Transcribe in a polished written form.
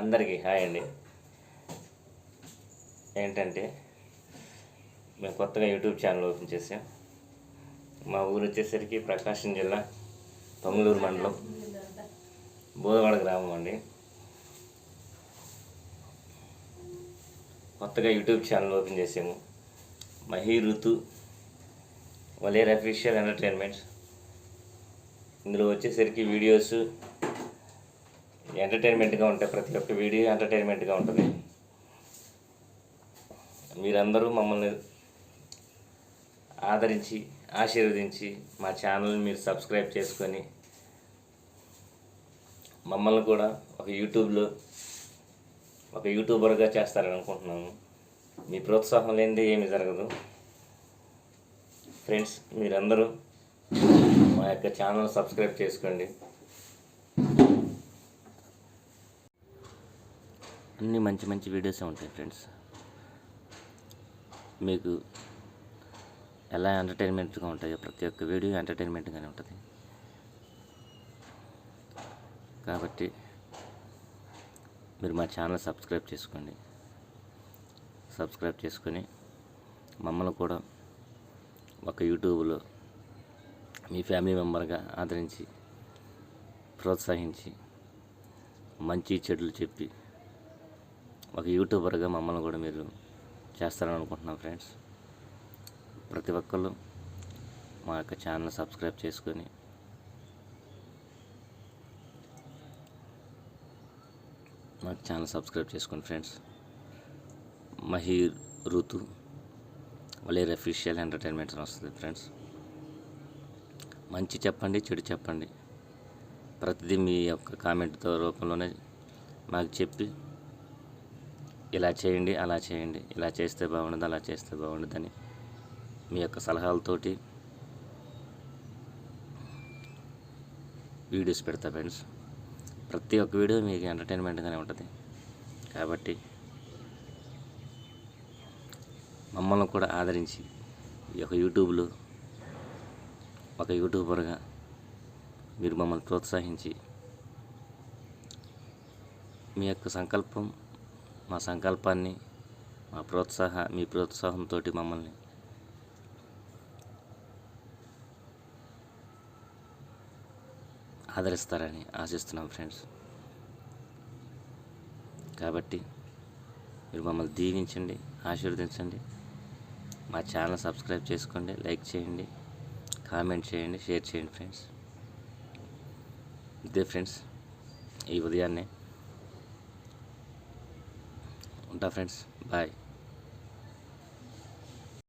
అందరికీ హాయ్ అండి. ఏంటంటే మేము కొత్తగా యూట్యూబ్ ఛానల్ ఓపెన్ చేసాం. మా ఊరు వచ్చేసరికి ప్రకాశం జిల్లా పొంగలూరు మండలం బోధవాడ గ్రామం అండి. కొత్తగా యూట్యూబ్ ఛానల్ ఓపెన్ చేసాము. మహి ఋతు వలేర్ అఫీషియల్ ఎంటర్టైన్మెంట్స్. ఇందులో వచ్చేసరికి వీడియోస్ ఎంటర్టైన్మెంట్గా ఉంటాయి. ప్రతి ఒక్క వీడియో ఎంటర్టైన్మెంట్గా ఉంటుంది. మీరందరూ మమ్మల్ని ఆదరించి ఆశీర్వదించి మా ఛానల్ని మీరు సబ్స్క్రైబ్ చేసుకొని మమ్మల్ని కూడా ఒక యూట్యూబర్గా చేస్తారని అనుకుంటున్నాము. మీ ప్రోత్సాహం లేనిదే ఏమీ జరగదు. ఫ్రెండ్స్, మీరందరూ మా యొక్క ఛానల్ సబ్స్క్రైబ్ చేసుకోండి. అన్నీ మంచి మంచి వీడియోసే ఉంటాయి ఫ్రెండ్స్. మీకు ఎలా ఎంటర్టైన్మెంట్గా ఉంటాయో ప్రతి ఒక్క వీడియో ఎంటర్టైన్మెంట్గానే ఉంటుంది. కాబట్టి మీరు మా ఛానల్ సబ్స్క్రైబ్ చేసుకోండి. సబ్స్క్రైబ్ చేసుకొని మమ్మల్ని కూడా ఒక యూట్యూబ్లో మీ ఫ్యామిలీ మెంబర్గా ఆదరించి ప్రోత్సహించి మంచి చెడులు చెప్పి ఒక యూట్యూబర్గా మమ్మల్ని కూడా మీరు చేస్తారని అనుకుంటున్నాం ఫ్రెండ్స్. ప్రతి ఒక్కళ్ళు మా యొక్క ఛానల్ సబ్స్క్రైబ్ చేసుకొని ఫ్రెండ్స్. మహి ఋతు వలేర్ అఫీషియల్ ఎంటర్టైన్మెంట్స్ అని వస్తుంది ఫ్రెండ్స్. మంచి చెప్పండి, చెడు చెప్పండి. ప్రతిదీ మీ యొక్క కామెంట్తో రూపంలోనే మాకు చెప్పి ఇలా చేయండి, అలా చేయండి, ఇలా చేస్తే బాగుండదు, అలా చేస్తే బాగుండదని మీ యొక్క సలహాలతోటి వీడియోస్ పెడతా ఫ్రెండ్స్. ప్రతి ఒక్క వీడియో మీకు ఎంటర్టైన్మెంట్గానే ఉంటుంది. కాబట్టి మమ్మల్ని కూడా ఆదరించి ఈ యొక్క యూట్యూబ్లో ఒక యూట్యూబర్గా మీరు మమ్మల్ని ప్రోత్సహించి మీ యొక్క సంకల్పం మా సంకల్పాన్ని మీ ప్రోత్సాహంతో మమ్మల్ని ఆదరిస్తారని ఆశిస్తున్నాం ఫ్రెండ్స్. కాబట్టి మీరు మమ్మల్ని దీవించండి, ఆశీర్వదించండి. మా ఛానల్ సబ్స్క్రైబ్ చేసుకోండి, లైక్ చేయండి, కామెంట్ చేయండి, షేర్ చేయండి ఫ్రెండ్స్. ఇదే ఫ్రెండ్స్, ఈ ఉదయాన్నే ఉంటా ఫ్రెండ్స్. బాయ్.